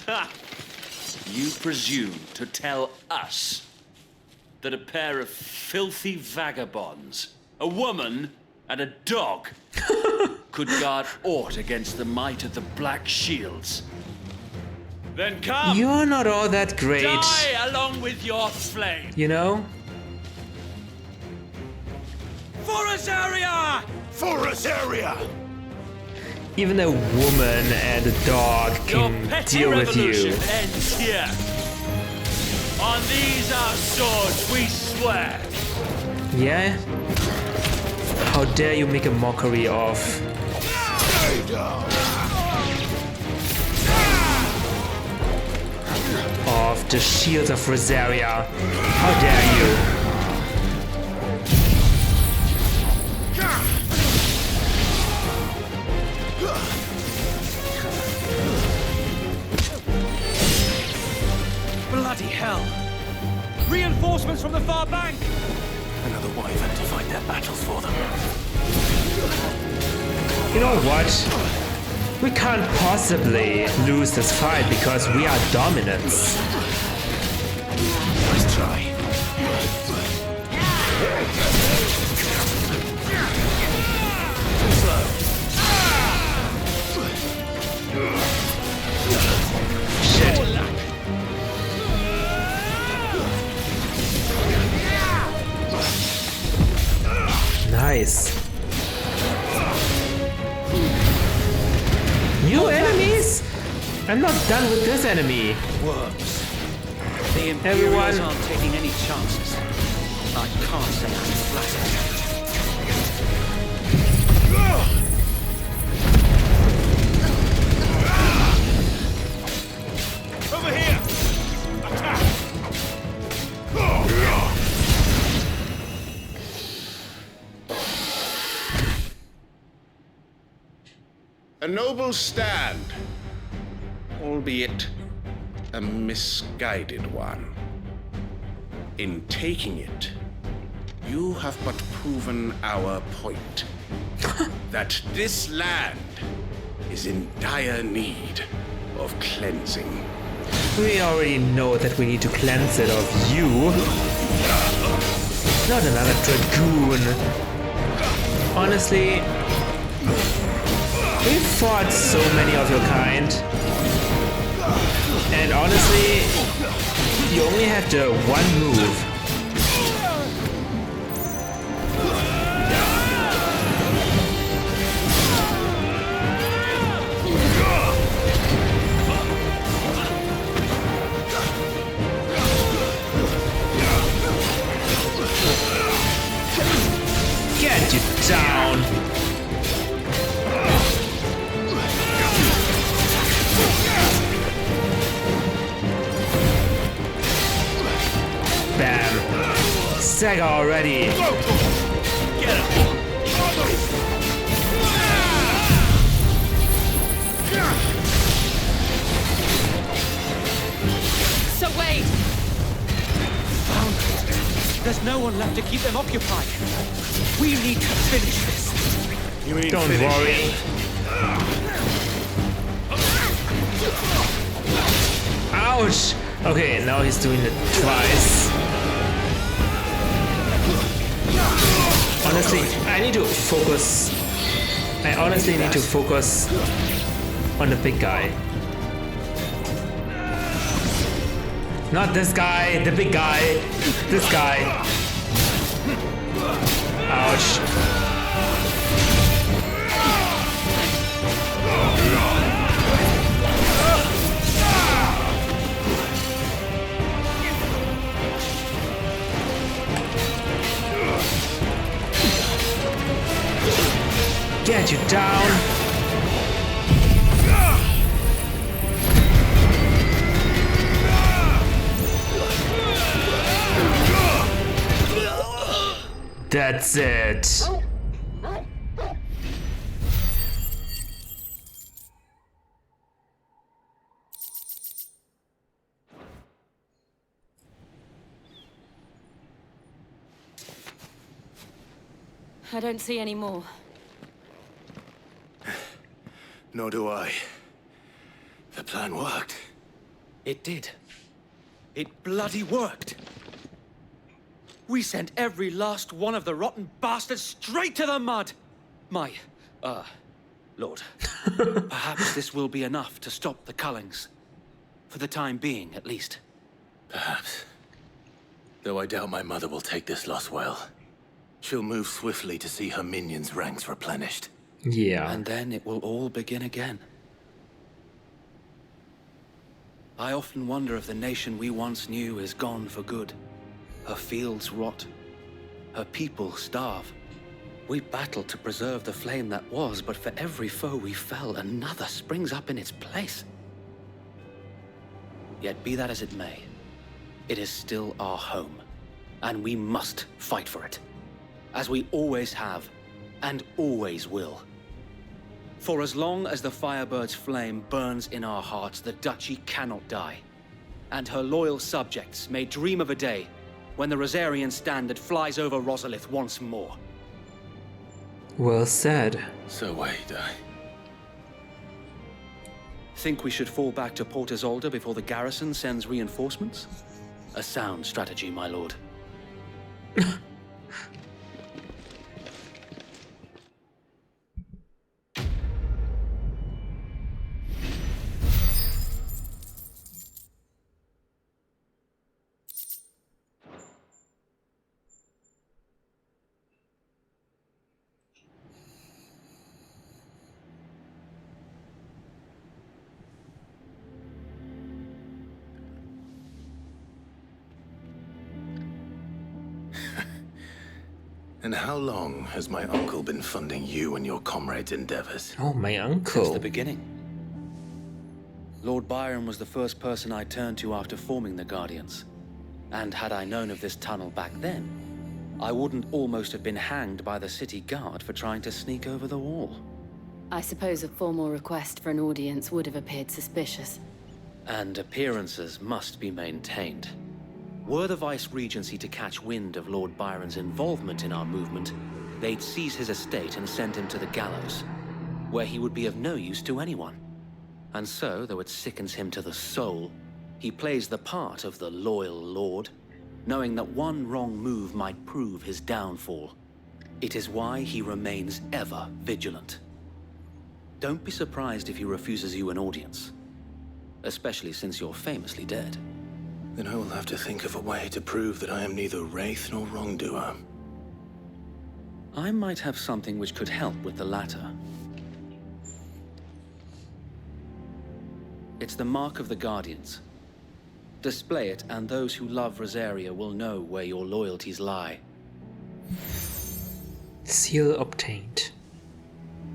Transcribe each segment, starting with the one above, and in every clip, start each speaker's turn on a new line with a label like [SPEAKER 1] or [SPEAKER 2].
[SPEAKER 1] Ha! You presume to tell us that a pair of filthy vagabonds, a woman and a dog, could guard aught against the might of the Black Shields? Then come!
[SPEAKER 2] You're not all that great.
[SPEAKER 1] Die along with your flame!
[SPEAKER 2] You know?
[SPEAKER 1] For Rosaria!
[SPEAKER 3] For Rosaria!
[SPEAKER 2] Even a woman and a dog
[SPEAKER 1] Your
[SPEAKER 2] can
[SPEAKER 1] petty
[SPEAKER 2] deal with
[SPEAKER 1] revolution
[SPEAKER 2] you.
[SPEAKER 1] ends here. On these our swords we swear.
[SPEAKER 2] Yeah? How dare you make a mockery of... of the Shield of Rosaria. How dare you?
[SPEAKER 1] Bloody hell! Reinforcements from the far bank!
[SPEAKER 3] Another wyvern to fight their battles for them.
[SPEAKER 2] You know what? We can't possibly lose this fight because we are dominants.
[SPEAKER 3] Let's try.
[SPEAKER 2] Shit. Nice. New enemies? I'm not done with this enemy.
[SPEAKER 1] Worms. The
[SPEAKER 2] Everyone-
[SPEAKER 1] Imperials aren't taking any chances. I can't say I'm flattered.
[SPEAKER 3] Over here! Attack!
[SPEAKER 4] A noble stand, albeit a misguided one. In taking it, you have but proven our point. That this land is in dire need of cleansing.
[SPEAKER 2] We already know that we need to cleanse it of you. Not another dragoon. Honestly, we fought so many of your kind. And honestly, you only have the one move. Get you down! Bam! Sega already!
[SPEAKER 1] Get him!
[SPEAKER 5] So wait!
[SPEAKER 1] There's no one left to keep them occupied. We need to finish this.
[SPEAKER 3] You mean
[SPEAKER 2] Don't
[SPEAKER 3] finish
[SPEAKER 2] worry.
[SPEAKER 3] him?
[SPEAKER 2] Ouch! Okay, now he's doing it twice. Honestly, I need to focus. I honestly need to focus on the big guy. Not this guy, the big guy. This guy. Ouch. Get you down. That's it.
[SPEAKER 5] I don't see any more.
[SPEAKER 3] Nor do I. The plan worked.
[SPEAKER 6] It did. It bloody worked. We sent every last one of the rotten bastards straight to the mud! My, Lord. Perhaps this will be enough to stop the Cullings. For the time being, at least.
[SPEAKER 3] Perhaps. Though I doubt my mother will take this loss well. She'll move swiftly to see her minions' ranks replenished.
[SPEAKER 2] Yeah.
[SPEAKER 6] And then it will all begin again. I often wonder if the nation we once knew is gone for good. Her fields rot. Her people starve. We battled to preserve the flame that was, but for every foe we fell, another springs up in its place. Yet be that as it may, it is still our home, and we must fight for it, as we always have, and always will. For as long as the Firebird's flame burns in our hearts, the Duchy cannot die, and her loyal subjects may dream of a day when the Rosarian standard flies over Rosalith once more.
[SPEAKER 2] Well said.
[SPEAKER 3] So wait,
[SPEAKER 6] Think we should fall back to Port Isolde before the garrison sends reinforcements? A sound strategy, my lord.
[SPEAKER 3] And how long has my uncle been funding you and your comrades' endeavors?
[SPEAKER 2] Oh, my
[SPEAKER 6] Since
[SPEAKER 2] uncle.
[SPEAKER 6] the beginning. Lord Byron was the first person I turned to after forming the Guardians. And had I known of this tunnel back then, I wouldn't almost have been hanged by the city guard for trying to sneak over the wall.
[SPEAKER 5] I suppose a formal request for an audience would have appeared suspicious.
[SPEAKER 6] And appearances must be maintained. Were the Vice-Regency to catch wind of Lord Byron's involvement in our movement, they'd seize his estate and send him to the gallows, where he would be of no use to anyone. And so, though it sickens him to the soul, he plays the part of the loyal lord, knowing that one wrong move might prove his downfall. It is why he remains ever vigilant. Don't be surprised if he refuses you an audience, especially since you're famously dead.
[SPEAKER 3] Then I will have to think of a way to prove that I am neither wraith nor wrongdoer.
[SPEAKER 6] I might have something which could help with the latter. It's the mark of the Guardians. Display it, and those who love Rosaria will know where your loyalties lie.
[SPEAKER 2] Seal obtained.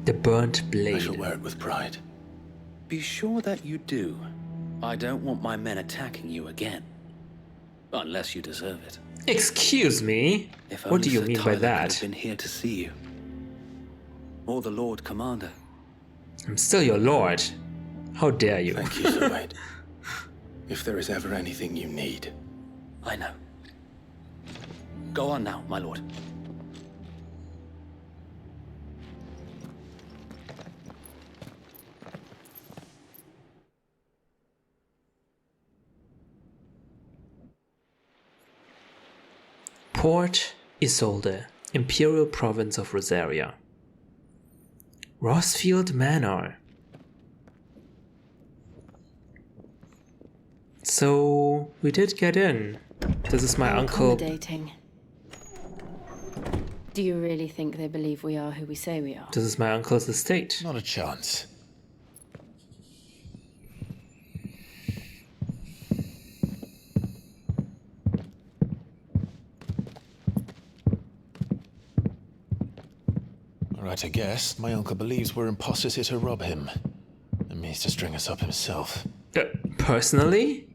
[SPEAKER 2] The burnt blade.
[SPEAKER 3] I shall wear it with pride.
[SPEAKER 6] Be sure that you do. I don't want my men attacking you again. Unless you deserve it.
[SPEAKER 2] Excuse me?
[SPEAKER 6] If
[SPEAKER 2] What do
[SPEAKER 6] only
[SPEAKER 2] you
[SPEAKER 6] Sir
[SPEAKER 2] mean by
[SPEAKER 6] Tyler could
[SPEAKER 2] that?
[SPEAKER 6] have been here to see you. Or the Lord Commander.
[SPEAKER 2] I'm still your lord. How dare you?
[SPEAKER 3] Thank you, Sir Wade. If there is ever anything you need.
[SPEAKER 6] I know. Go on now, my lord.
[SPEAKER 2] Port Isolde, Imperial Province of Rosaria. Rosfield Manor. So we did get in. This is my
[SPEAKER 5] How
[SPEAKER 2] uncle.
[SPEAKER 5] accommodating. Do you really think they believe we are who we say we are?
[SPEAKER 2] This is my uncle's estate.
[SPEAKER 3] Not a chance. Right, I guess. My uncle believes we're imposters here to rob him. And means to string us up himself.
[SPEAKER 2] Personally?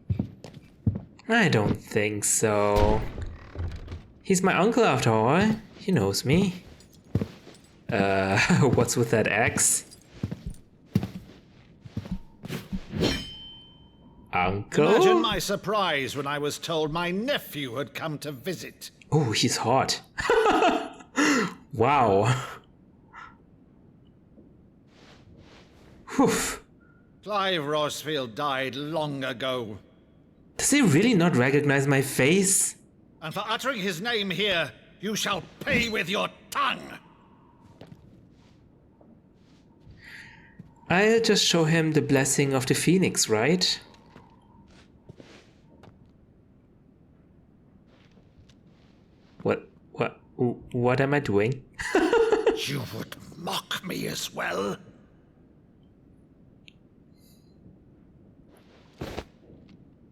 [SPEAKER 2] I don't think so. He's my uncle after all. He knows me. What's with that axe? Uncle?
[SPEAKER 7] Imagine my surprise when I was told my nephew had come to visit.
[SPEAKER 2] Oh, he's hot. Wow. Whew.
[SPEAKER 7] Clive Rosfield died long ago.
[SPEAKER 2] Does he really not recognize my face?
[SPEAKER 7] And for uttering his name here, you shall pay with your tongue.
[SPEAKER 2] I'll just show him the blessing of the Phoenix, right? What am I doing?
[SPEAKER 7] You would mock me as well?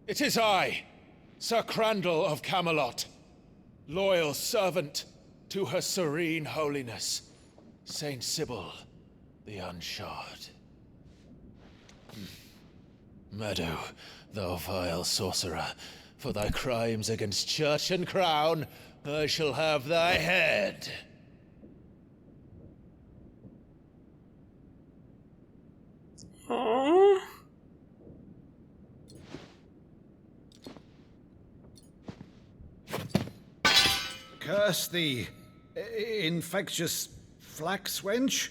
[SPEAKER 3] It is I, Sir Crandall of Camelot, loyal servant to her serene holiness, Saint Sybil the Unshod. Meadow, thou vile sorcerer, for thy crimes against church and crown, I shall have thy head.
[SPEAKER 2] Aww.
[SPEAKER 7] Curse thee, infectious flax wench.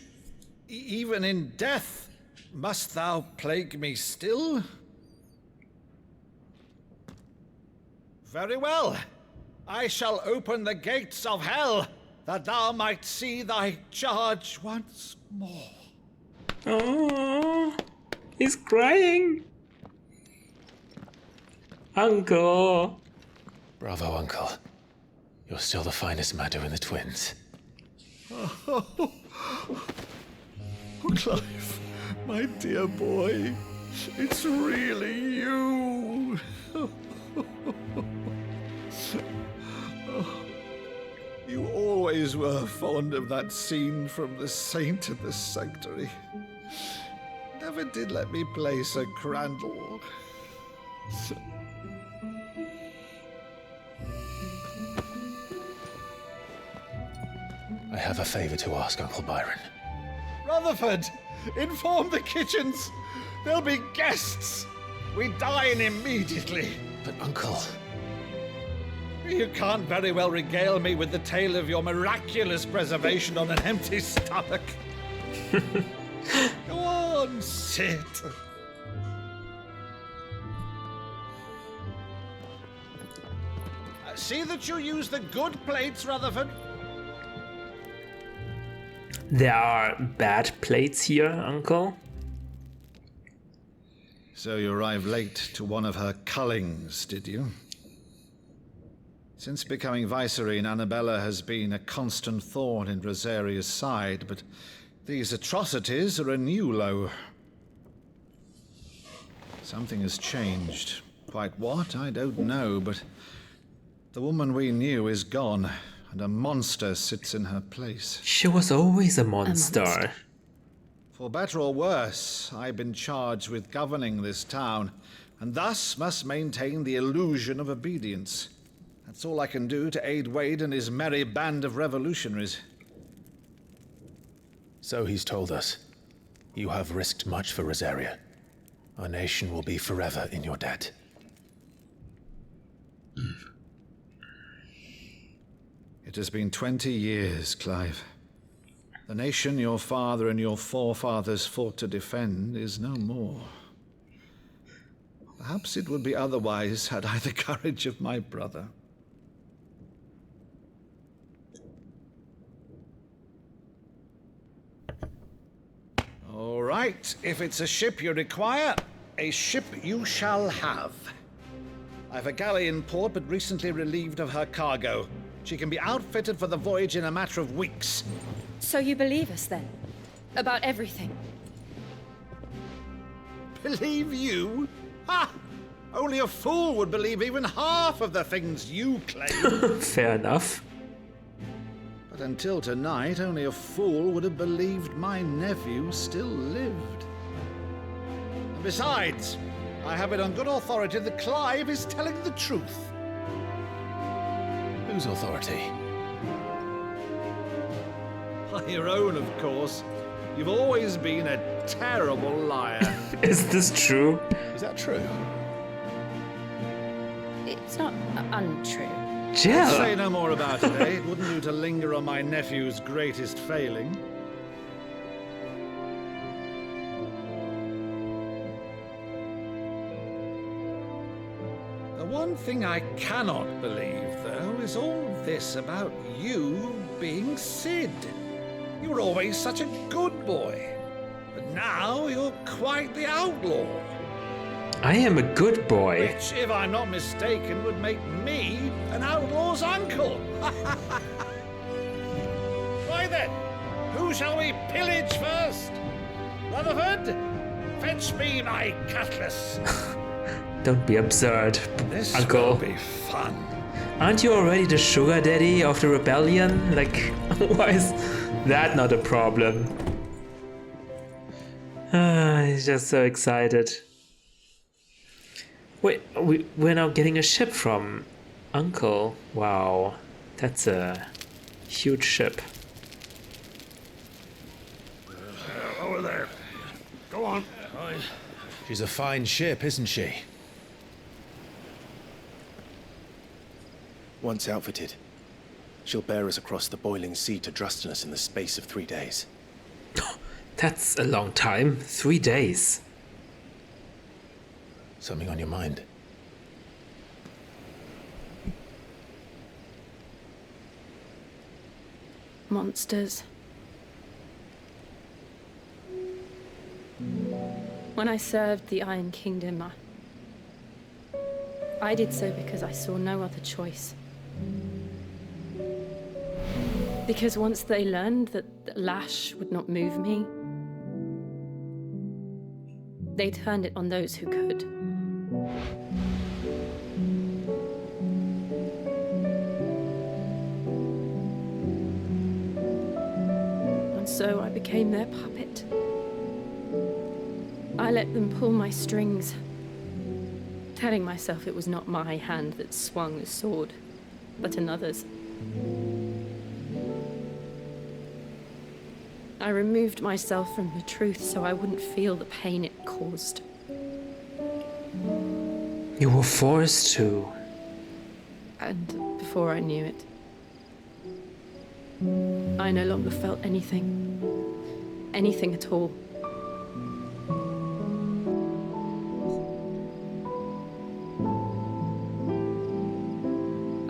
[SPEAKER 7] Even in death, must thou plague me still? Very well. I shall open the gates of hell, that thou might see thy charge once more.
[SPEAKER 2] Oh, he's crying. Uncle.
[SPEAKER 3] Bravo, Uncle. You're still the finest Meadow in the twins.
[SPEAKER 7] Oh, Clive, my dear boy, it's really you. You always were fond of that scene from The Saint of the Sanctuary. Never did let me play Sir Crandall.
[SPEAKER 3] I have a favor to ask, Uncle Byron.
[SPEAKER 7] Rutherford, inform the kitchens. There'll be guests. We dine immediately.
[SPEAKER 3] But, Uncle...
[SPEAKER 7] You can't very well regale me with the tale of your miraculous preservation on an empty stomach. Go on, sit. See that you use the good plates, Rutherford.
[SPEAKER 2] There are bad plates here, Uncle.
[SPEAKER 7] So you arrived late to one of her cullings, did you? Since becoming Vicereine, Annabella has been a constant thorn in Rosaria's side, but these atrocities are a new low. Something has changed. Quite what, I don't know, but the woman we knew is gone, and a monster sits in her place.
[SPEAKER 2] She was always a monster.
[SPEAKER 7] For better or worse, I've been charged with governing this town, and thus must maintain the illusion of obedience. That's all I can do to aid Wade and his merry band of revolutionaries.
[SPEAKER 3] So he's told us. You have risked much for Rosaria. Our nation will be forever in your debt.
[SPEAKER 7] It has been 20 years, Clive. The nation your father and your forefathers fought to defend is no more. Perhaps it would be otherwise had I the courage of my brother. All right, if it's a ship you require, a ship you shall have. I've a galley in port, but recently relieved of her cargo. She can be outfitted for the voyage in a matter of weeks.
[SPEAKER 8] So you believe us then? About everything?
[SPEAKER 7] Believe you? Ha! Only a fool would believe even half of the things you claim.
[SPEAKER 2] Fair enough.
[SPEAKER 7] But until tonight, only a fool would have believed my nephew still lived. And besides, I have it on good authority that Clive is telling the truth.
[SPEAKER 3] Whose authority?
[SPEAKER 7] By your own, of course. You've always been a terrible liar.
[SPEAKER 2] Is this true?
[SPEAKER 3] Is that true?
[SPEAKER 8] It's not untrue.
[SPEAKER 2] Jill!
[SPEAKER 7] Say no more about it, eh? It wouldn't do to linger on my nephew's greatest failing. The one thing I cannot believe, though, is all this about you being Sid. You were always such a good boy, but now you're quite the outlaw.
[SPEAKER 2] I am a good boy.
[SPEAKER 7] Which, if I'm not mistaken, would make me an outlaw's uncle. Why then, who shall we pillage first? Rutherford, fetch me my cutlass.
[SPEAKER 2] Don't be absurd,
[SPEAKER 7] This
[SPEAKER 2] Uncle.
[SPEAKER 7] will be fun.
[SPEAKER 2] Aren't you already the sugar daddy of the rebellion? Like, why is that not a problem? He's just so excited. Wait, we're now getting a ship from Uncle. Wow, that's a huge ship.
[SPEAKER 7] Over there. Go on.
[SPEAKER 9] She's a fine ship, isn't she?
[SPEAKER 3] Once outfitted, she'll bear us across the boiling sea to Drustinus in the space of 3 days.
[SPEAKER 2] That's a long time. 3 days.
[SPEAKER 3] Something on your mind?
[SPEAKER 8] Monsters. When I served the Iron Kingdom, I did so because I saw no other choice. Because once they learned that Lash would not move me, they turned it on those who could. And so I became their puppet. I let them pull my strings, telling myself it was not my hand that swung the sword, but another's. I removed myself from the truth so I wouldn't feel the pain it caused.
[SPEAKER 2] You were forced to.
[SPEAKER 8] And before I knew it, I no longer felt anything. Anything at all.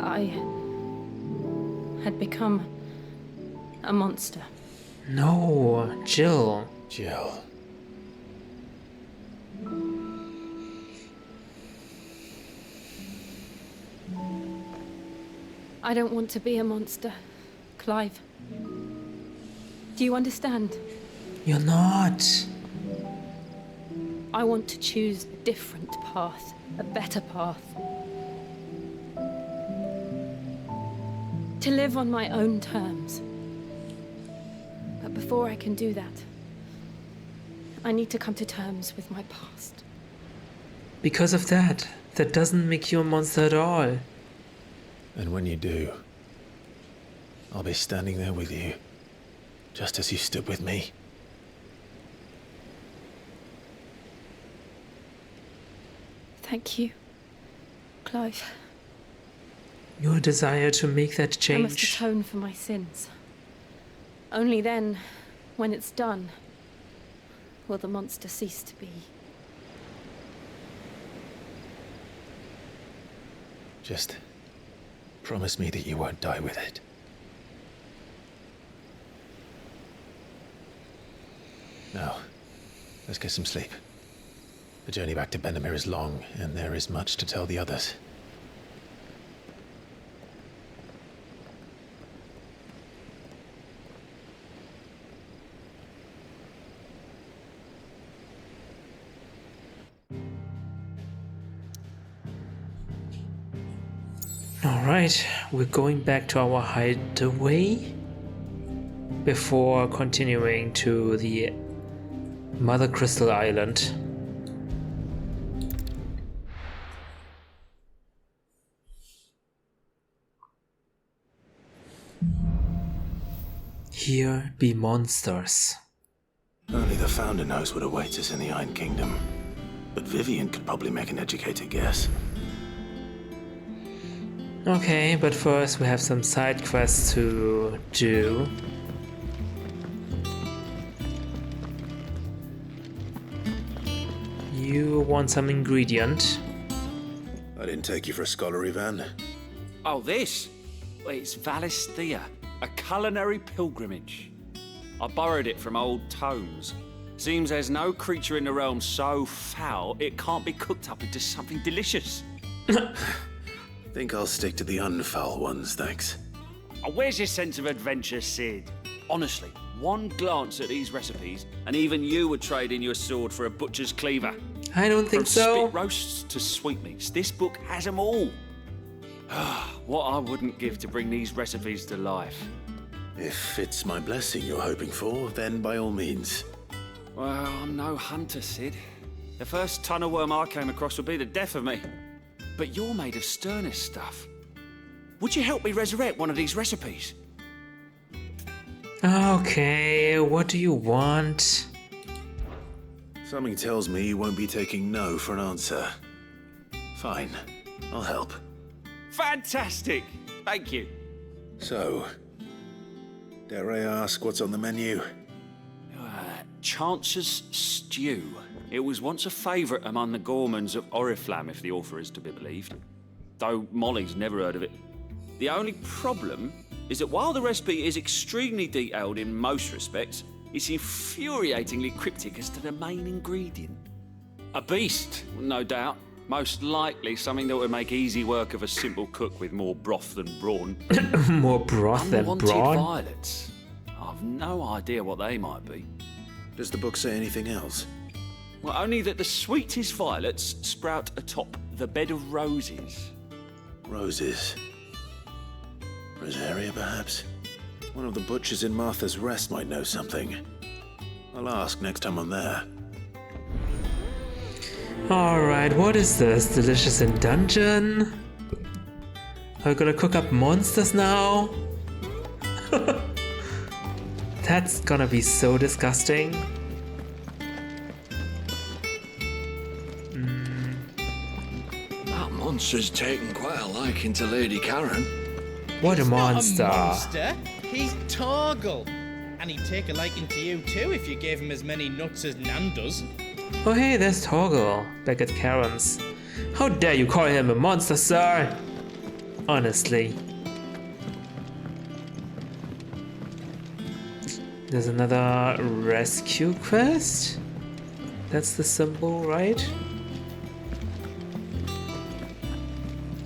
[SPEAKER 8] I had become a monster.
[SPEAKER 2] No, Jill.
[SPEAKER 3] Jill.
[SPEAKER 8] I don't want to be a monster, Clive. Do you understand?
[SPEAKER 2] You're not.
[SPEAKER 8] I want to choose a different path, a better path. To live on my own terms. But before I can do that, I need to come to terms with my past.
[SPEAKER 2] Because of that. That doesn't make you a monster at all.
[SPEAKER 3] And when you do, I'll be standing there with you, just as you stood with me.
[SPEAKER 8] Thank you, Clive.
[SPEAKER 2] Your desire to make that
[SPEAKER 8] I must
[SPEAKER 2] change.
[SPEAKER 8] atone for my sins. Only then, when it's done, will the monster cease to be.
[SPEAKER 3] Just promise me that you won't die with it. Now, let's get some sleep. The journey back to Benamir is long, and there is much to tell the others.
[SPEAKER 2] Alright, we're going back to our hideaway before continuing to the Mother Crystal Island. Here be monsters.
[SPEAKER 3] Only the Founder knows what awaits us in the Iron Kingdom. But Vivian could probably make an educated guess.
[SPEAKER 2] Okay, but first we have some side quests to do. You want some ingredient?
[SPEAKER 3] I didn't take you for a scholarly Van.
[SPEAKER 1] Oh, this? Well, it's Valisthea, a culinary pilgrimage. I borrowed it from old tomes. Seems there's no creature in the realm so foul it can't be cooked up into something delicious.
[SPEAKER 3] Think I'll stick to the unfoul ones, thanks.
[SPEAKER 1] Oh, where's your sense of adventure, Sid? Honestly, one glance at these recipes, and even you would trade in your sword for a butcher's cleaver.
[SPEAKER 2] I don't think
[SPEAKER 1] From
[SPEAKER 2] so.
[SPEAKER 1] spit roasts to sweetmeats, this book has them all. What I wouldn't give to bring these recipes to life.
[SPEAKER 3] If it's my blessing you're hoping for, then by all means.
[SPEAKER 1] Well, I'm no hunter, Sid. The first ton of worm I came across would be the death of me. But you're made of sterner stuff. Would you help me resurrect one of these recipes?
[SPEAKER 2] Okay, what do you want?
[SPEAKER 3] Something tells me you won't be taking no for an answer. Fine, I'll help.
[SPEAKER 1] Fantastic! Thank you.
[SPEAKER 3] So, dare I ask what's on the menu?
[SPEAKER 1] Chance's Stew. It was once a favourite among the gourmands of Oriflamme, if the author is to be believed. Though Molly's never heard of it. The only problem is that while the recipe is extremely detailed in most respects, it's infuriatingly cryptic as to the main ingredient. A beast, no doubt. Most likely something that would make easy work of a simple cook with more broth than brawn.
[SPEAKER 2] More broth than
[SPEAKER 1] Unwanted
[SPEAKER 2] brawn?
[SPEAKER 1] violets. I've no idea what they might be.
[SPEAKER 3] Does the book say anything else?
[SPEAKER 1] Well, only that the sweetest violets sprout atop the bed of roses.
[SPEAKER 3] Roses. Rosaria, perhaps? One of the butchers in Martha's Rest might know something. I'll ask next time I'm there.
[SPEAKER 2] Alright, what is this? Delicious in dungeon? Are we gonna cook up monsters now? That's gonna be so disgusting.
[SPEAKER 10] That monster's taken quite a liking to Lady Karen.
[SPEAKER 2] What a
[SPEAKER 11] He's
[SPEAKER 2] monster.
[SPEAKER 11] Not a monster. He's Torgal. And he'd take a liking to you too if you gave him as many nuts as Nan does.
[SPEAKER 2] Oh hey, there's Torgal, back at Karen's. How dare you call him a monster, sir? Honestly. There's another rescue quest? That's the symbol, right?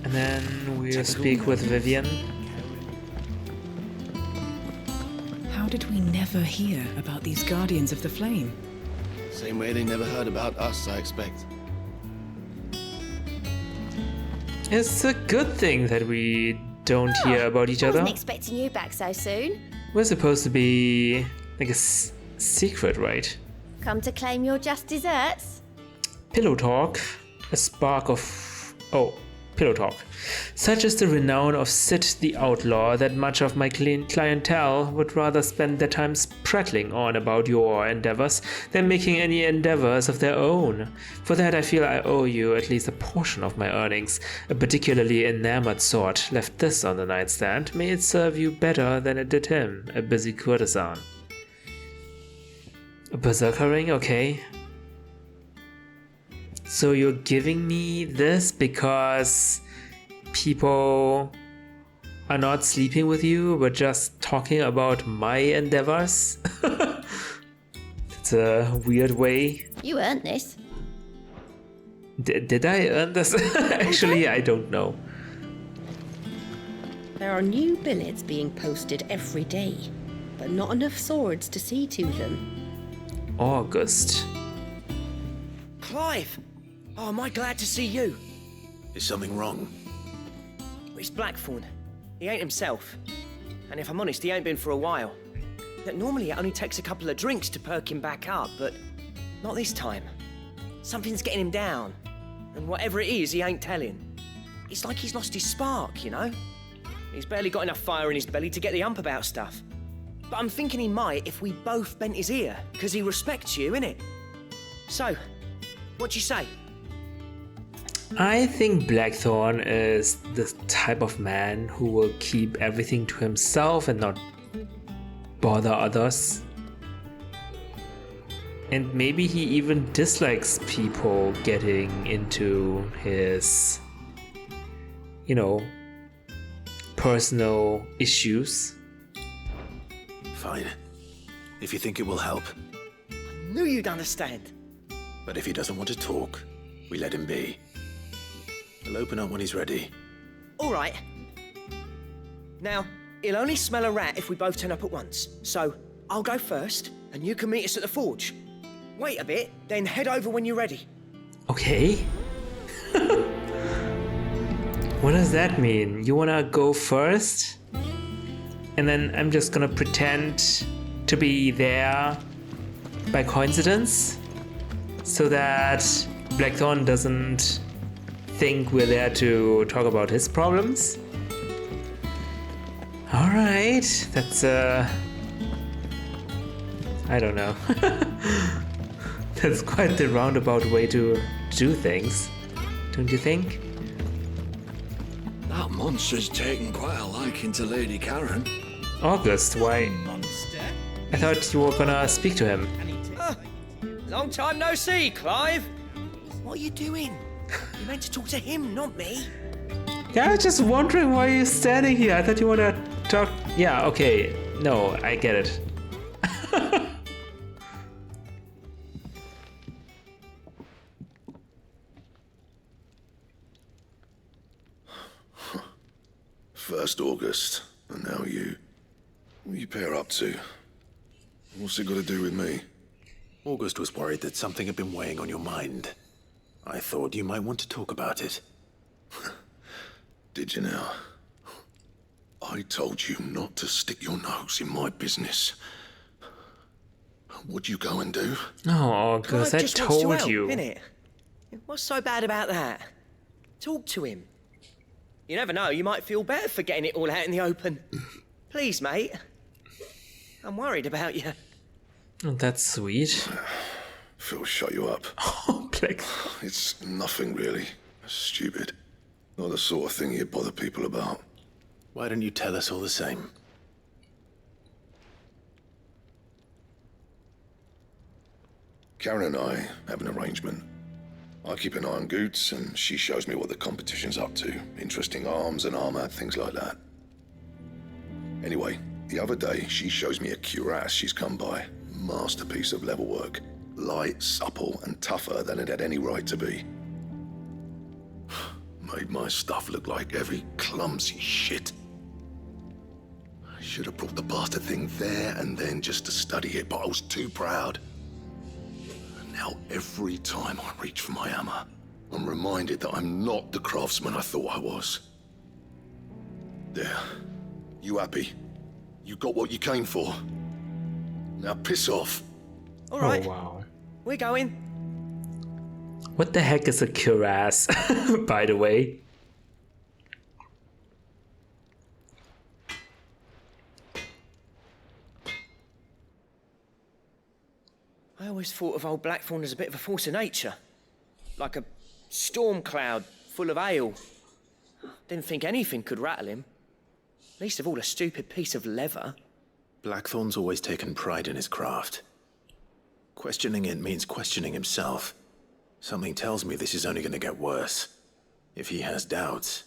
[SPEAKER 2] And then we'll speak with Vivian.
[SPEAKER 12] How did we never hear about these Guardians of the Flame?
[SPEAKER 10] Same way they never heard about us, I expect.
[SPEAKER 2] It's a good thing that we don't hear about each other.
[SPEAKER 13] I wasn't expecting you back so soon.
[SPEAKER 2] We're supposed to be like a secret, right?
[SPEAKER 13] Come to claim your just desserts?
[SPEAKER 2] Pillow talk, a spark of... Oh, pillow talk. Such is the renown of Sid the Outlaw that much of my clientele would rather spend their time prattling on about your endeavors than making any endeavors of their own. For that I feel I owe you at least a portion of my earnings. A particularly enamored sort left this on the nightstand. May it serve you better than it did him, a busy courtesan. A berserker ring? Okay. So you're giving me this because people are not sleeping with you, but just talking about my endeavors? That's a weird way.
[SPEAKER 13] You earned this.
[SPEAKER 2] Did I earn this? Actually, I don't know.
[SPEAKER 14] There are new billets being posted every day, but not enough swords to see to them.
[SPEAKER 2] August.
[SPEAKER 15] Clive! Oh, am I glad to see you?
[SPEAKER 3] Is something wrong?
[SPEAKER 15] It's Blackthorn. He ain't himself. And if I'm honest, he ain't been for a while. Look, normally it only takes a couple of drinks to perk him back up, but not this time. Something's getting him down. And whatever it is, he ain't telling. It's like he's lost his spark, you know? He's barely got enough fire in his belly to get the ump about stuff. But I'm thinking he might if we both bent his ear, because he respects you, innit? So, what do you say?
[SPEAKER 2] I think Blackthorn is the type of man who will keep everything to himself and not bother others. And maybe he even dislikes people getting into his personal issues.
[SPEAKER 3] Fine. If you think it will help.
[SPEAKER 15] Knew you'd understand.
[SPEAKER 3] But if he doesn't want to talk, we let him be. We'll open up when he's ready.
[SPEAKER 15] All right. Now, he'll only smell a rat if we both turn up at once. So, I'll go first, and you can meet us at the forge. Wait a bit, then head over when you're ready.
[SPEAKER 2] Okay. What does that mean? You wanna go first? And then I'm just gonna pretend to be there by coincidence? So that Blackthorn doesn't think we're there to talk about his problems? Alright, that's I don't know. That's quite the roundabout way to do things, don't you think?
[SPEAKER 10] That monster's taken quite a liking to Lady Karen.
[SPEAKER 2] August, why?
[SPEAKER 11] Monster?
[SPEAKER 2] I thought you were gonna speak to him.
[SPEAKER 15] Long time no see, Clive. What are you doing? You meant to talk to him, not me.
[SPEAKER 2] Yeah, I was just wondering why you're standing here. I thought you wanna talk. Yeah, okay. No, I get it.
[SPEAKER 16] First August, and now you. What are you pair up to? What's it got to do with me?
[SPEAKER 3] August was worried that something had been weighing on your mind. I thought you might want to talk about it.
[SPEAKER 16] Did you now? I told you not to stick your nose in my business. What'd you go and do?
[SPEAKER 2] No, August, I
[SPEAKER 15] just wants to
[SPEAKER 2] told
[SPEAKER 15] help,
[SPEAKER 2] you.
[SPEAKER 15] Innit? What's so bad about that? Talk to him. You never know, you might feel better for getting it all out in the open. Please, mate. I'm worried about you.
[SPEAKER 2] Oh, that's sweet.
[SPEAKER 16] Phil, shut you up.
[SPEAKER 2] Oh, Black.
[SPEAKER 16] It's nothing really. Stupid. Not the sort of thing you bother people about.
[SPEAKER 3] Why don't you tell us all the same?
[SPEAKER 16] Karen and I have an arrangement. I keep an eye on Goots, and she shows me what the competition's up to. Interesting arms and armor, things like that. Anyway, the other day, she shows me a cuirass she's come by. Masterpiece of level work. Light, supple, and tougher than it had any right to be. Made my stuff look like heavy, clumsy shit. I should have brought the bastard thing there and then just to study it, but I was too proud. Now, every time I reach for my hammer, I'm reminded that I'm not the craftsman I thought I was. There. You happy? You got what you came for? Now piss off.
[SPEAKER 15] All right.
[SPEAKER 2] Oh, wow.
[SPEAKER 15] We're going.
[SPEAKER 2] What the heck is a cuirass, by the way?
[SPEAKER 15] I always thought of old Blackthorn as a bit of a force of nature. Like a storm cloud full of ale. Didn't think anything could rattle him. Least of all a stupid piece of leather.
[SPEAKER 3] Blackthorn's always taken pride in his craft. Questioning it means questioning himself. Something tells me this is only going to get worse. If he has doubts,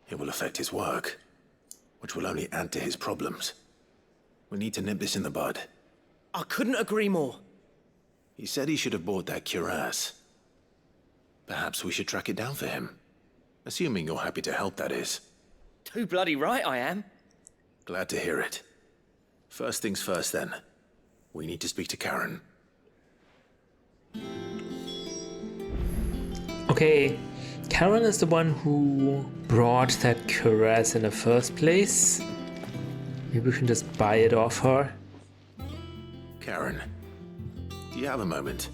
[SPEAKER 3] it will affect his work, which will only add to his problems. We need to nip this in the bud.
[SPEAKER 15] I couldn't agree more.
[SPEAKER 3] He said he should have bought that cuirass. Perhaps we should track it down for him. Assuming you're happy to help, that is.
[SPEAKER 15] Too bloody right I am.
[SPEAKER 3] Glad to hear it. First things first, then. We need to speak to Karen.
[SPEAKER 2] Okay, Karen is the one who brought that cuirass in the first place. Maybe we can just buy it off her.
[SPEAKER 3] Karen, do you have a moment?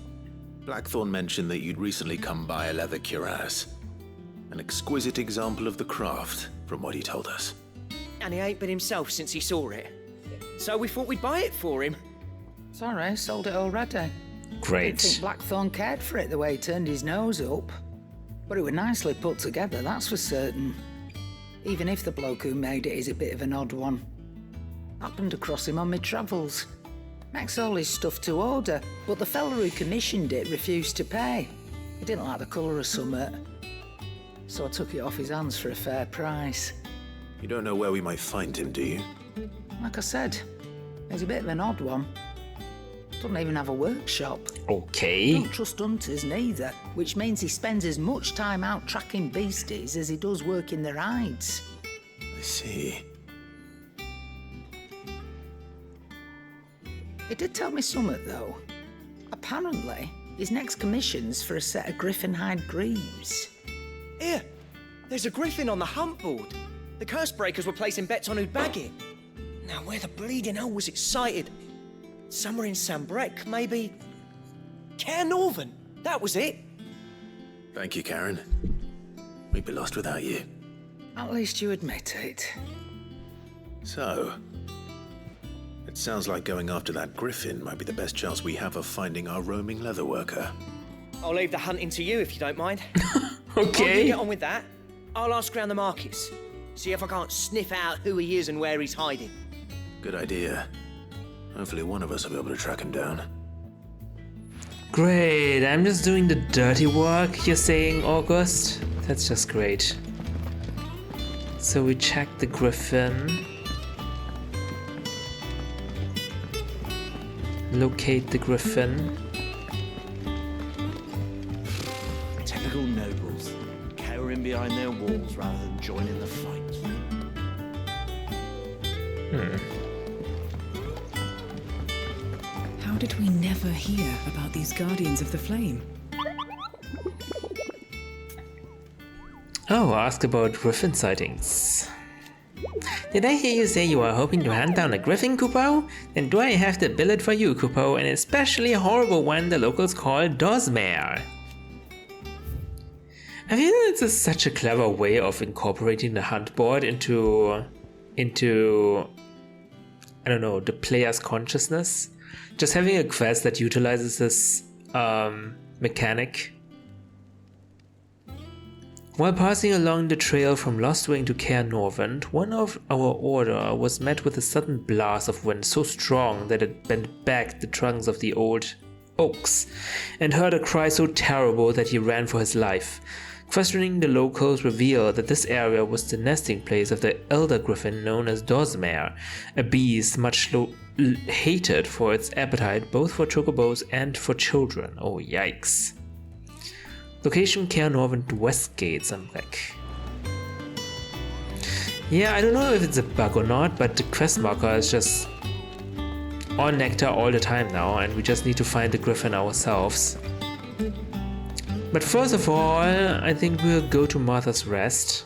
[SPEAKER 3] Blackthorn mentioned that you'd recently come by a leather cuirass. An exquisite example of the craft, from what he told us.
[SPEAKER 15] And he ain't been himself since he saw it. So we thought we'd buy it for him.
[SPEAKER 17] Sorry, sold it already.
[SPEAKER 2] Great.
[SPEAKER 17] Didn't think Blackthorn cared for it the way he turned his nose up. But it was nicely put together, that's for certain. Even if the bloke who made it is a bit of an odd one. Happened across him on my travels. Makes all his stuff to order, but the fella who commissioned it refused to pay. He didn't like the colour of summit. so I took it off his hands for a fair price.
[SPEAKER 3] You don't know where we might find him, do you?
[SPEAKER 17] Like I said, he's a bit of an odd one. Doesn't even have a workshop.
[SPEAKER 2] Okay.
[SPEAKER 17] Don't trust hunters neither, which means he spends as much time out tracking beasties as he does working their hides.
[SPEAKER 3] I see.
[SPEAKER 17] He did tell me something, though. Apparently, his next commission's for a set of griffin hide greaves.
[SPEAKER 15] Here, there's a griffin on the hunt board. The curse breakers were placing bets on who'd bag it. Now, where the bleeding hell was it sighted? Somewhere in Sambrec, maybe. Caernarvon, that was it.
[SPEAKER 3] Thank you, Karen. We'd be lost without you.
[SPEAKER 17] At least you admit it.
[SPEAKER 3] So, it sounds like going after that griffin might be the best chance we have of finding our roaming leatherworker.
[SPEAKER 15] I'll leave the hunting to you if you don't mind.
[SPEAKER 2] Okay.
[SPEAKER 15] While you get on with that, I'll ask around the markets. See if I can't sniff out who he is and where he's hiding.
[SPEAKER 3] Good idea. Hopefully one of us will be able to track him down.
[SPEAKER 2] Great, I'm just doing the dirty work, you're saying, August? That's just great. So we check the griffin. Locate the griffin.
[SPEAKER 1] Typical nobles, cowering behind their walls rather than joining the fight.
[SPEAKER 12] How did we never hear about these Guardians of the Flame?
[SPEAKER 2] Oh, ask about griffin sightings. Did I hear you say you are hoping to hunt down a griffin, Kupo? Then do I have the billet for you, Kupo, an especially horrible one the locals call Dozmare. I feel this is such a clever way of incorporating the hunt board into I don't know, the player's consciousness. Just having a quest that utilizes this mechanic. While passing along the trail from Lostwing to Caernarvon, one of our order was met with a sudden blast of wind so strong that it bent back the trunks of the old oaks, and heard a cry so terrible that he ran for his life. Questioning the locals revealed that this area was the nesting place of the elder griffin known as Dozmare, a beast much hated for its appetite both for chocobos and for children. Oh yikes. Location Caernarvon Westgate, Sambrec. Yeah, I don't know if it's a bug or not, but the quest marker is just on Nectar all the time now, and we just need to find the griffin ourselves. But first of all, I think we'll go to Martha's Rest.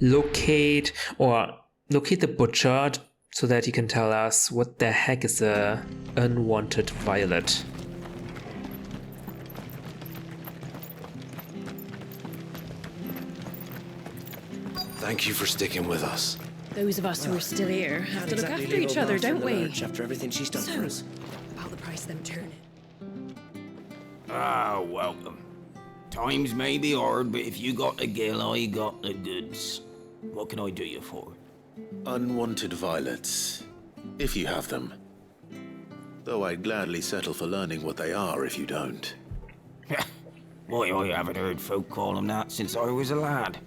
[SPEAKER 2] Locate the butcher so that he can tell us what the heck is a unwanted violet.
[SPEAKER 3] Thank you for sticking with us.
[SPEAKER 12] Those of us who are still here have to look after each other, don't we?
[SPEAKER 15] After everything she's done for us.
[SPEAKER 12] About the price of them turning.
[SPEAKER 18] Ah, welcome. Times may be hard, but if you got the gill, I got the goods. What can I do you for?
[SPEAKER 3] Unwanted violets, if you have them. Though I'd gladly settle for learning what they are if you don't.
[SPEAKER 18] Why, I haven't heard folk call them that since I was a lad.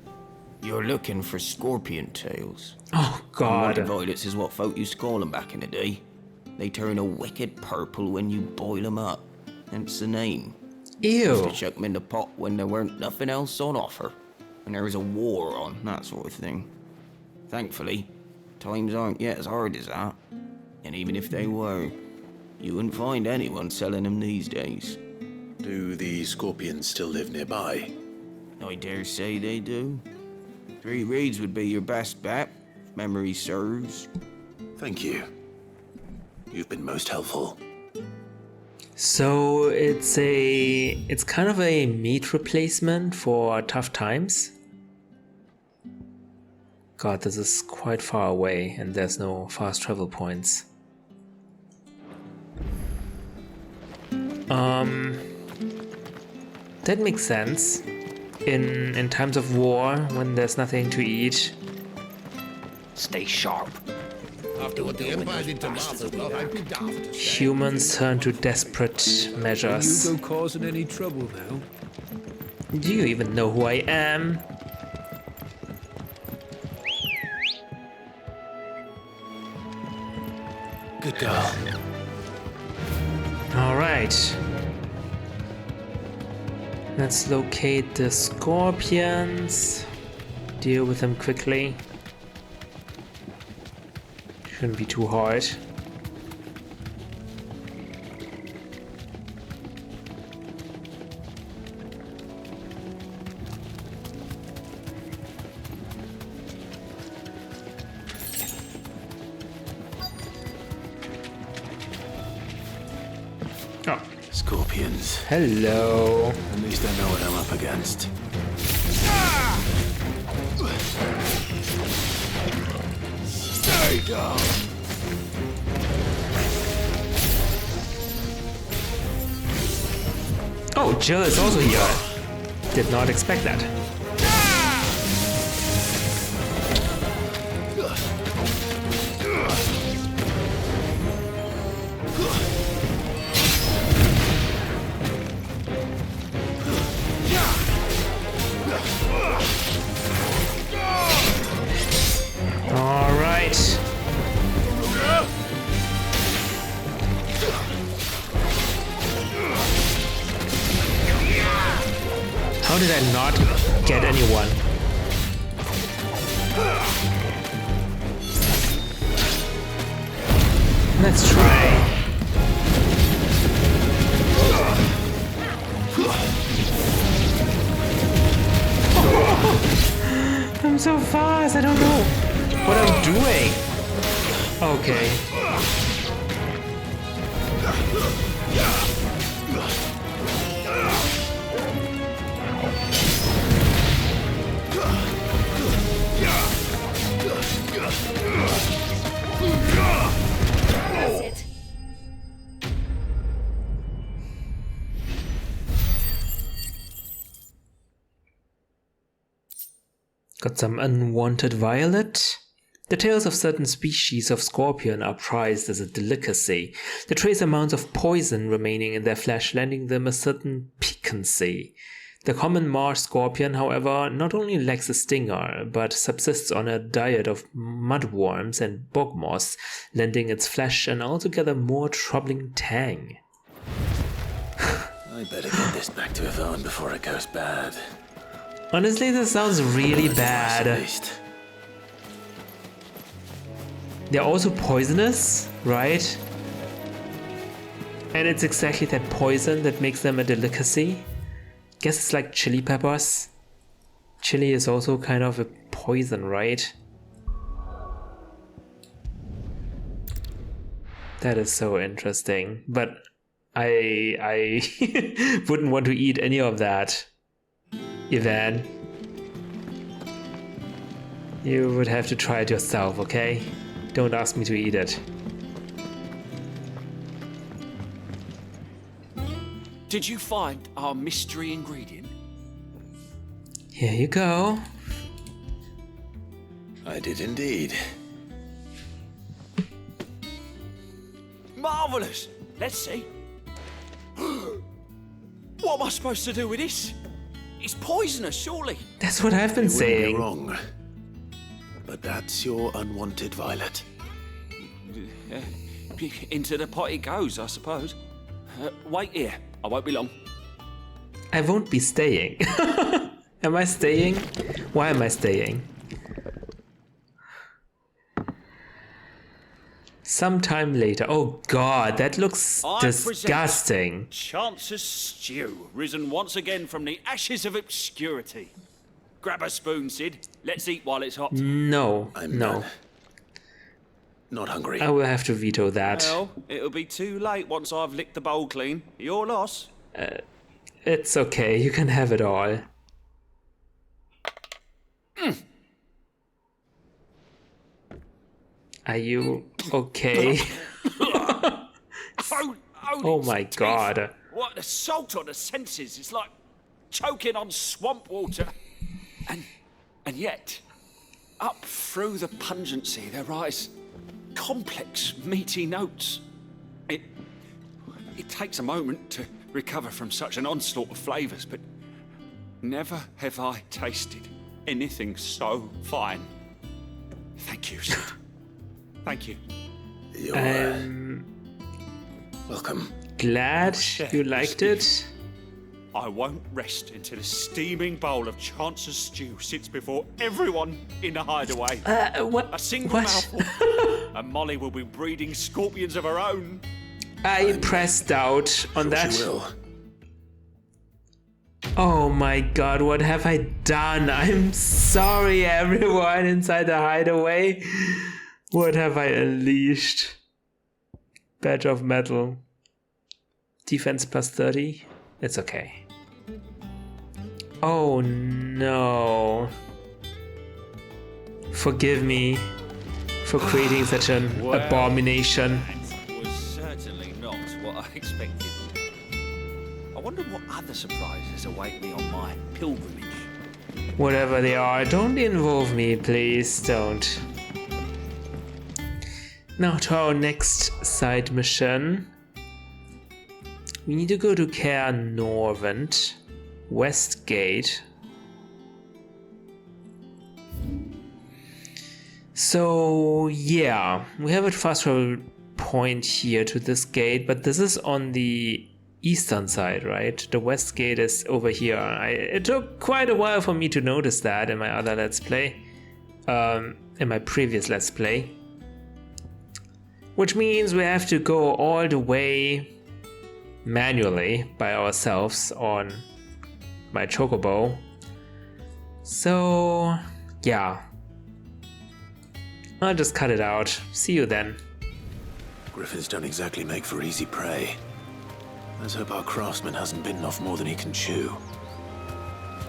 [SPEAKER 18] You're looking for scorpion tails.
[SPEAKER 2] Oh, God.
[SPEAKER 18] Unwanted violets is what folk used to call them back in the day. They turn a wicked purple when you boil them up. Hence the name.
[SPEAKER 2] Ew.
[SPEAKER 18] Used to chuck them in the pot when there weren't nothing else on offer. When there was a war on, that sort of thing. Thankfully, times aren't yet as hard as that. And even if they were, you wouldn't find anyone selling them these days.
[SPEAKER 3] Do the scorpions still live nearby?
[SPEAKER 18] I dare say they do. 3 Reeds would be your best bet, if memory serves.
[SPEAKER 3] Thank you. You've been most helpful.
[SPEAKER 2] So it's kind of a meat replacement for tough times. God, this is quite far away and there's no fast travel points. That makes sense. In times of war, when there's nothing to eat.
[SPEAKER 18] Stay sharp.
[SPEAKER 16] After what the Empire did to Martha, well, I'd be daft to say.
[SPEAKER 2] Humans turn to desperate measures.
[SPEAKER 19] You go causing any trouble now?
[SPEAKER 2] Do you even know who I am?
[SPEAKER 3] Good girl.
[SPEAKER 2] Alright. Let's locate the scorpions. Deal with them quickly. Shouldn't be too hard. Oh.
[SPEAKER 3] Scorpions.
[SPEAKER 2] Hello.
[SPEAKER 3] At least I know what I'm up against. Stay down.
[SPEAKER 2] Oh, Jill is also here. Did not expect that. Alright. How did I not get anyone? Let's try. I'm so fast, I don't know what I'm doing. Okay.
[SPEAKER 14] That's it.
[SPEAKER 2] Got some unwanted violet. The tails of certain species of scorpion are prized as a delicacy. The trace amounts of poison remaining in their flesh, lending them a certain piquancy. The common marsh scorpion, however, not only lacks a stinger, but subsists on a diet of mudworms and bog moss, lending its flesh an altogether more troubling tang.
[SPEAKER 3] I better get this back to Yvonne before it goes bad.
[SPEAKER 2] Honestly, this sounds really bad. They're also poisonous, right? And it's exactly that poison that makes them a delicacy. Guess it's like chili peppers. Chili is also kind of a poison, right? That is so interesting. But I wouldn't want to eat any of that. Ivan, you would have to try it yourself, okay? Don't ask me to eat it.
[SPEAKER 1] Did you find our mystery ingredient?
[SPEAKER 2] Here you go.
[SPEAKER 3] I did indeed.
[SPEAKER 1] Marvellous! Let's see. What am I supposed to do with this? It's poisonous, surely.
[SPEAKER 2] That's what I've been
[SPEAKER 3] You wouldn't be
[SPEAKER 2] saying.
[SPEAKER 3] wrong. But that's your unwanted violet.
[SPEAKER 1] Into the pot it goes, I suppose. Wait here. I won't be long.
[SPEAKER 2] I won't be staying. Am I staying? Why am I staying? Sometime later. Oh god, that looks disgusting.
[SPEAKER 1] Chance's stew, risen once again from the ashes of obscurity. Grab a spoon, Sid. Let's eat while it's hot.
[SPEAKER 2] No, no.
[SPEAKER 3] Not hungry.
[SPEAKER 2] I will have to veto that.
[SPEAKER 1] Well, it'll be too late once I've licked the bowl clean. Your loss.
[SPEAKER 2] It's okay, you can have it all. Are you okay? Oh my god.
[SPEAKER 1] What assault on the senses. It's like choking on swamp water. And yet, up through the pungency there rise
[SPEAKER 20] complex, meaty notes. It takes a moment to recover from such an onslaught of flavours, but never have I tasted anything so fine. Thank you, Sid. Thank you.
[SPEAKER 3] Welcome.
[SPEAKER 2] Glad you liked it.
[SPEAKER 20] I won't rest until a steaming bowl of Chance's stew sits before everyone in the hideaway.
[SPEAKER 2] What?
[SPEAKER 20] A single mouthful, and Molly will be breeding scorpions of her own.
[SPEAKER 2] I pressed out on that.
[SPEAKER 3] She will.
[SPEAKER 2] Oh my god, what have I done? I'm sorry, everyone inside the hideaway. What have I unleashed? Badge of metal. Defense plus 30. It's okay. Oh no. Forgive me for creating such an abomination.
[SPEAKER 1] That was certainly not what I expected. I wonder what other surprises await me on my pilgrimage.
[SPEAKER 2] Whatever they are, don't involve me, please don't. Now to our next side mission. We need to go to Caer Norvent, West Gate. So yeah, we have a fast travel point here to this gate, but this is on the eastern side, right? The West Gate is over here. It took quite a while for me to notice that in my other Let's Play, in my previous Let's Play. Which means we have to go all the way manually by ourselves on my chocobo. So yeah, I'll just cut it out. See you then.
[SPEAKER 3] Griffins don't exactly make for easy prey. Let's hope our craftsman hasn't bitten off more than he can chew.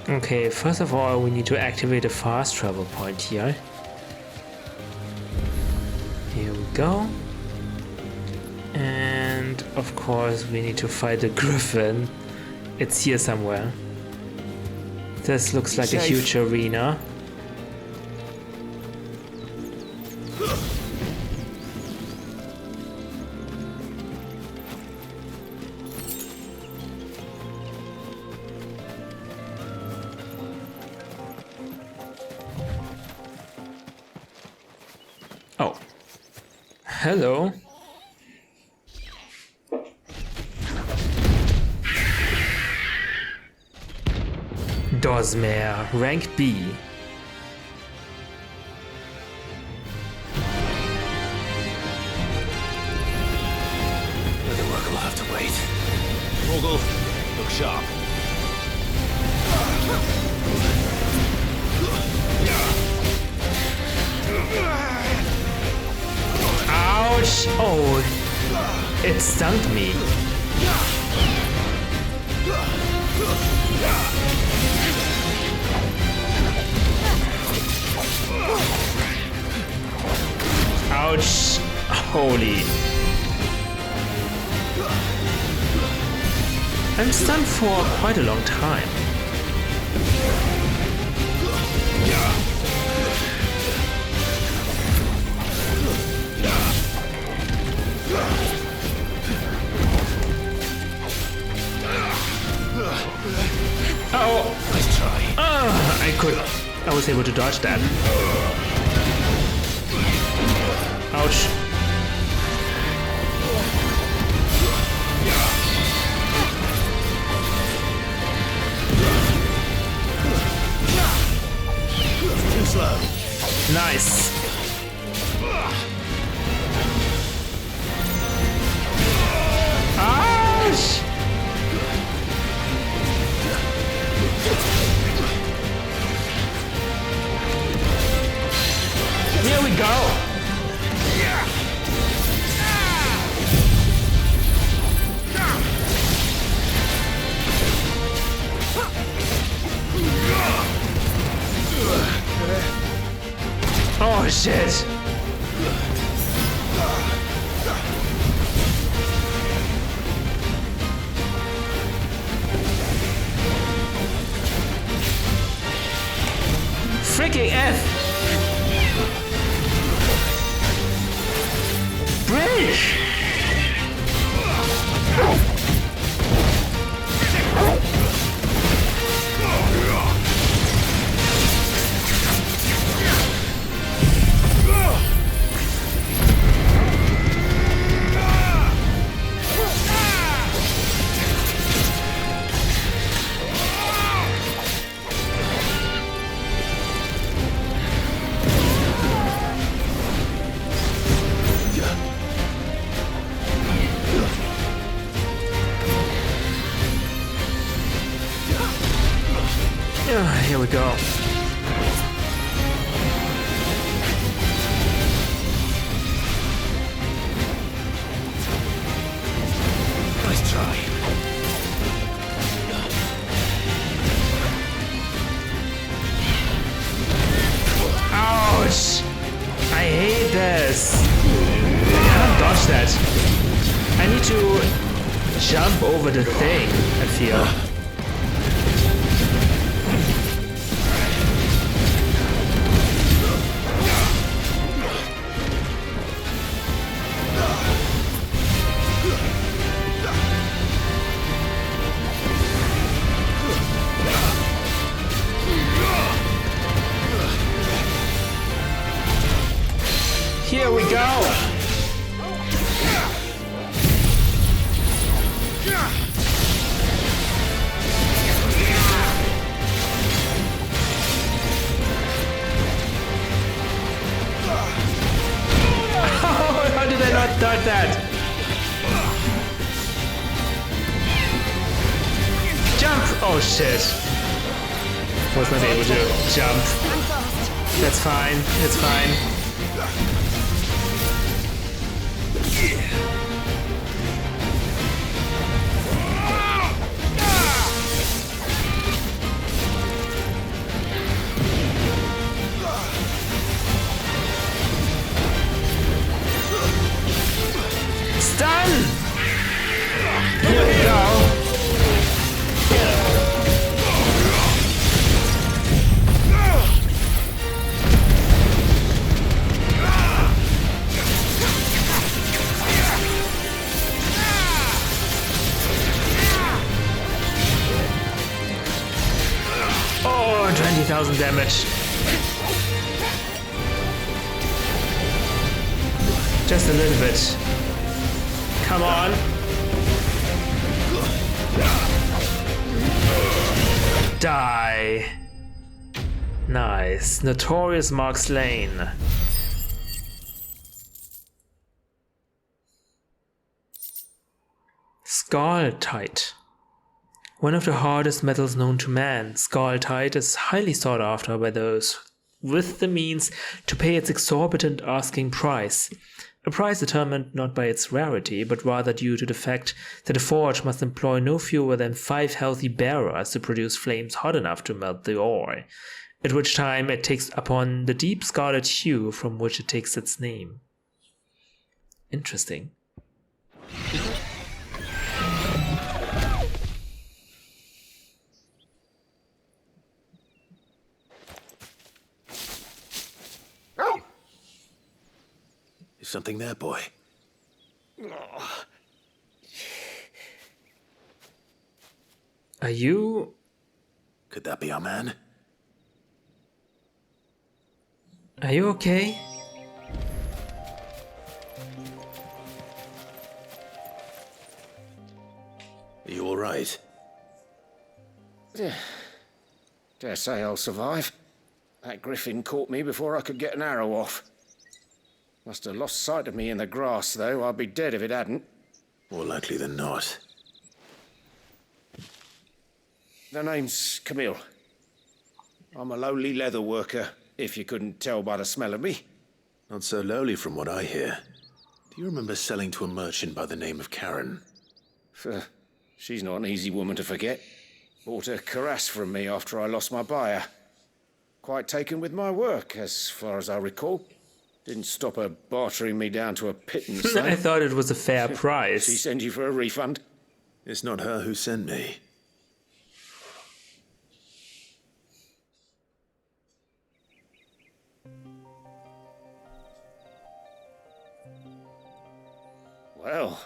[SPEAKER 2] Okay, first of all, we need to activate a fast travel point here. Here we go. And of course we need to fight the griffin. It's here somewhere. This looks like a huge arena. Oh. Hello. Dosmere, rank B.
[SPEAKER 3] The work will have to wait.
[SPEAKER 9] Morgul, look sharp.
[SPEAKER 2] Ouch! Oh, it stunned me. Ouch! Holy. I'm stunned for quite a long time. Oh!
[SPEAKER 3] Nice try.
[SPEAKER 2] I was able to dodge that. Ouch.
[SPEAKER 3] Too slow.
[SPEAKER 2] Nice. Ouch! Here we go. Oh shit. Freaking F. Here we go.
[SPEAKER 16] Nice try.
[SPEAKER 2] Ouch! I hate this. I can't dodge that. I need to jump over the thing, I feel. Here we go! How did I not dodge that? Jump! Oh shit. Was not able to jump. That's fine, it's fine. Stun! Here we go. Oh, 20,000 damage. Just a little bit. Come on. Die. Nice. Notorious Mark slain. Skulltite. One of the hardest metals known to man, Skulltite is highly sought after by those with the means to pay its exorbitant asking price. A price determined not by its rarity, but rather due to the fact that a forge must employ no fewer than 5 healthy bearers to produce flames hot enough to melt the ore, at which time it takes upon the deep scarlet hue from which it takes its name. Interesting.
[SPEAKER 3] Is something there, boy?
[SPEAKER 2] Are you...
[SPEAKER 3] Could that be our man?
[SPEAKER 2] Are you okay?
[SPEAKER 3] Are you alright?
[SPEAKER 4] Dare say I'll survive. That griffin caught me before I could get an arrow off. Must have lost sight of me in the grass, though. I'd be dead if it hadn't.
[SPEAKER 3] More likely than not.
[SPEAKER 4] The name's Camille. I'm a lowly leather worker, if you couldn't tell by the smell of me.
[SPEAKER 3] Not so lowly from what I hear. Do you remember selling to a merchant by the name of Karen?
[SPEAKER 4] She's not an easy woman to forget. Bought a cuirass from me after I lost my buyer. Quite taken with my work, as far as I recall. Didn't stop her bartering me down to a pittance.
[SPEAKER 2] I thought it was a fair price.
[SPEAKER 4] She sent you for a refund?
[SPEAKER 3] It's not her who sent me.
[SPEAKER 4] Well,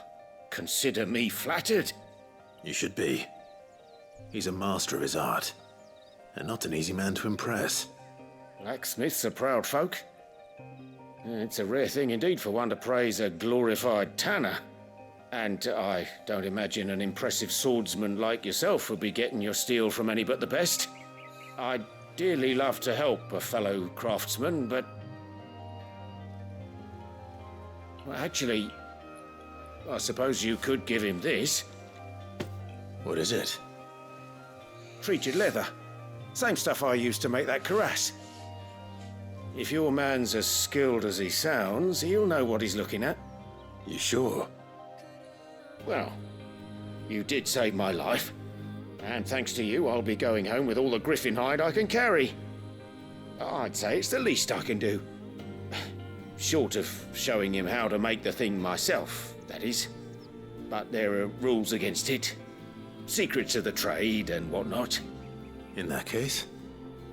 [SPEAKER 4] consider me flattered.
[SPEAKER 3] You should be. He's a master of his art, and not an easy man to impress.
[SPEAKER 4] Blacksmiths are proud folk. It's a rare thing indeed for one to praise a glorified tanner. And I don't imagine an impressive swordsman like yourself would be getting your steel from any but the best. I'd dearly love to help a fellow craftsman, but... Well, actually, I suppose you could give him this.
[SPEAKER 3] What is it?
[SPEAKER 4] Treated leather. Same stuff I used to make that cuirass. If your man's as skilled as he sounds, he'll know what he's looking at.
[SPEAKER 3] You sure?
[SPEAKER 4] Well, you did save my life. And thanks to you, I'll be going home with all the griffin hide I can carry. I'd say it's the least I can do. Short of showing him how to make the thing myself, that is. But there are rules against it. Secrets of the trade and whatnot.
[SPEAKER 3] In that case,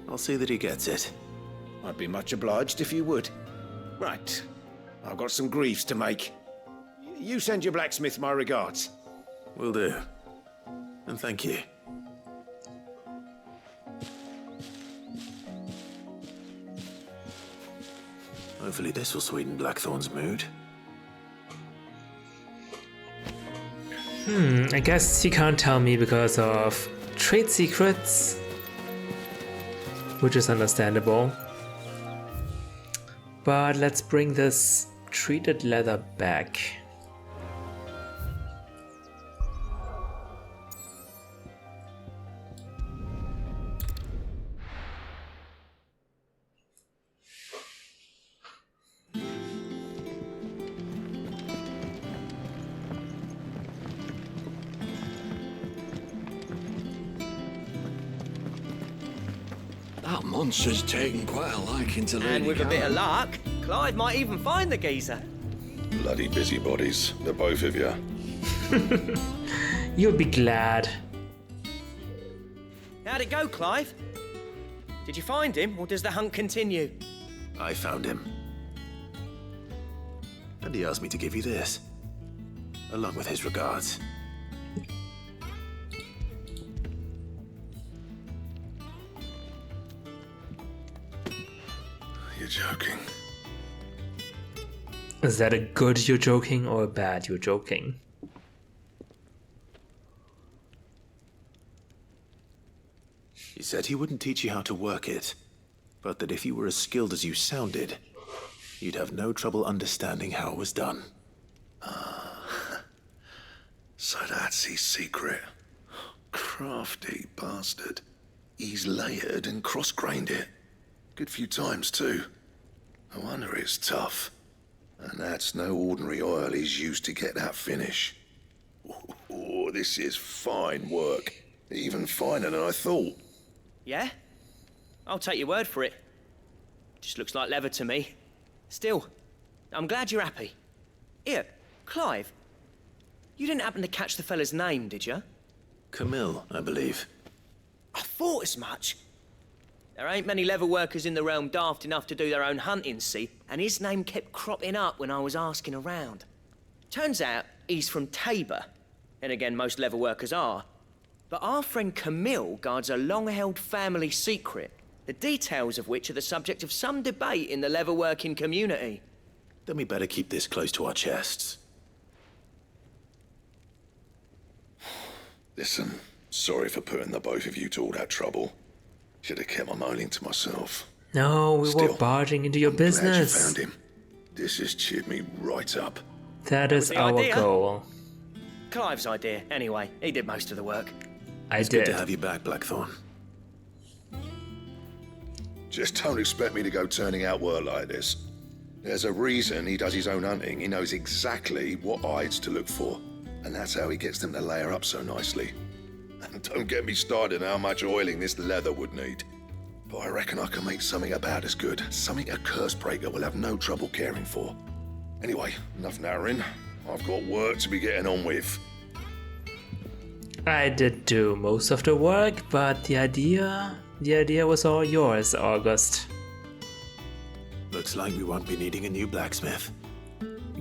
[SPEAKER 3] I'll see that he gets it.
[SPEAKER 4] I'd be much obliged if you would. Right. I've got some griefs to make. You send your blacksmith my regards.
[SPEAKER 3] Will do. And thank you. Hopefully this will sweeten Blackthorn's mood.
[SPEAKER 2] I guess he can't tell me because of trade secrets, which is understandable. But let's bring this treated leather back.
[SPEAKER 10] That monster's taken quite a liking to Lady
[SPEAKER 15] And with a bit of
[SPEAKER 10] Gaga.
[SPEAKER 15] luck, Clive might even find the geezer.
[SPEAKER 16] Bloody busybodies, the both of you.
[SPEAKER 2] You'll be glad.
[SPEAKER 15] How'd it go, Clive? Did you find him, or does the hunt continue?
[SPEAKER 3] I found him. And he asked me to give you this, along with his regards.
[SPEAKER 16] You're joking.
[SPEAKER 2] Is that a good you're joking or a bad you're joking?
[SPEAKER 3] He said he wouldn't teach you how to work it, but that if you were as skilled as you sounded, you'd have no trouble understanding how it was done.
[SPEAKER 16] So that's his secret. Crafty bastard. He's layered and cross-grained it. Good few times, too. No wonder it's tough. And that's no ordinary oil he's used to get that finish. Oh, this is fine work. Even finer than I thought.
[SPEAKER 15] Yeah? I'll take your word for it. Just looks like leather to me. Still, I'm glad you're happy. Here, Clive. You didn't happen to catch the fella's name, did you?
[SPEAKER 3] Camille, I believe.
[SPEAKER 15] I thought as much. There ain't many leather workers in the realm daft enough to do their own hunting, see? And his name kept cropping up when I was asking around. Turns out he's from Tabor. And again, most leather workers are. But our friend Camille guards a long-held family secret, the details of which are the subject of some debate in the leather-working community.
[SPEAKER 3] Then we better keep this close to our chests.
[SPEAKER 16] Listen, sorry for putting the both of you to all that trouble. Should have kept my moaning to myself.
[SPEAKER 2] No, we were barging into your
[SPEAKER 16] Glad you
[SPEAKER 2] business.
[SPEAKER 16] found him. This has cheered me right up.
[SPEAKER 2] That is
[SPEAKER 15] the
[SPEAKER 2] our
[SPEAKER 15] idea.
[SPEAKER 2] goal.
[SPEAKER 15] Clive's idea, anyway. He did most of the work.
[SPEAKER 2] I
[SPEAKER 3] It's
[SPEAKER 2] did.
[SPEAKER 3] good to have you back, Blackthorn.
[SPEAKER 16] Just don't expect me to go turning out work like this. There's a reason he does his own hunting. He knows exactly what hides to look for. And that's how he gets them to layer up so nicely. And don't get me started on how much oiling this leather would need. But I reckon I can make something about as good. Something a Cursebreaker will have no trouble caring for. Anyway, enough narrowing. I've got work to be getting on with.
[SPEAKER 2] I did do most of the work, but the idea was all yours, August.
[SPEAKER 3] Looks like we won't be needing a new blacksmith.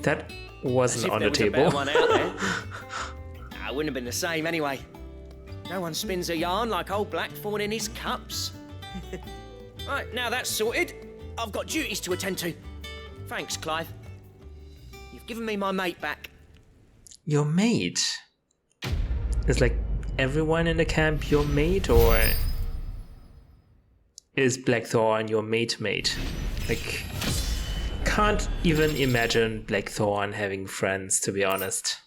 [SPEAKER 2] That wasn't on the
[SPEAKER 15] As if there
[SPEAKER 2] table.
[SPEAKER 15] was a better one out there. It wouldn't have been the same anyway. No one spins a yarn like old Blackthorn in his cups. Right, now that's sorted, I've got duties to attend to. Thanks, Clive. You've given me my mate back.
[SPEAKER 2] Your mate? Is like everyone in the camp your mate, or is Blackthorn your mate? Like, can't even imagine Blackthorn having friends, to be honest.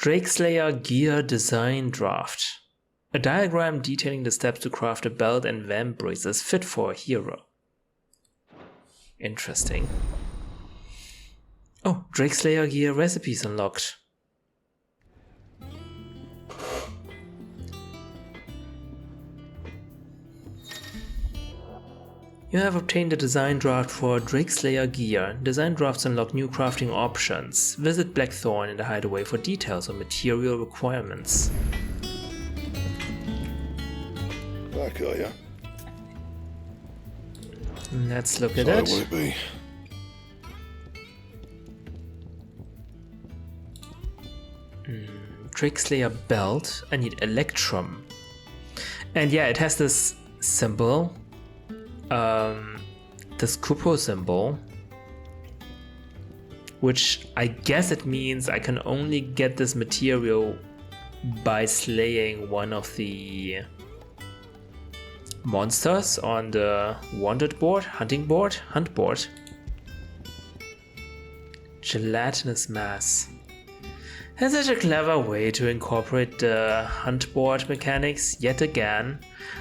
[SPEAKER 2] Drakeslayer Gear Design Draft. A diagram detailing the steps to craft a belt and vamp braces fit for a hero. Interesting. Oh, Drakeslayer Gear recipes unlocked. You have obtained a design draft for Drakeslayer Gear. Design drafts unlock new crafting options. Visit Blackthorn in the Hideaway for details on material requirements.
[SPEAKER 16] Back, are ya?
[SPEAKER 2] Let's look at
[SPEAKER 16] So
[SPEAKER 2] it.
[SPEAKER 16] will it be?
[SPEAKER 2] Drakeslayer belt. I need Electrum. And yeah, it has this symbol. This Kupo symbol. Which I guess it means I can only get this material by slaying one of the monsters on the wanted board, hunt board. Gelatinous mass. That's such a clever way to incorporate the hunt board mechanics yet again.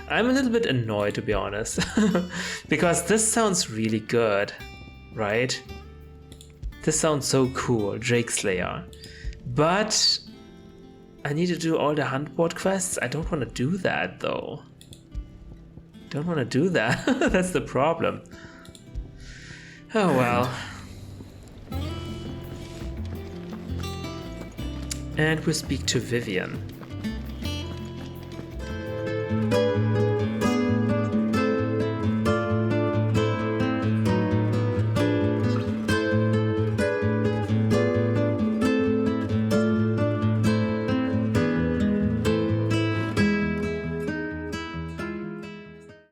[SPEAKER 2] I'm a little bit annoyed, to be honest, because this sounds really good, right? This sounds so cool, Drakeslayer. But I need to do all the hunt board quests. I don't want to do that though. Don't want to do that. That's the problem. Oh well. And we speak to Vivian.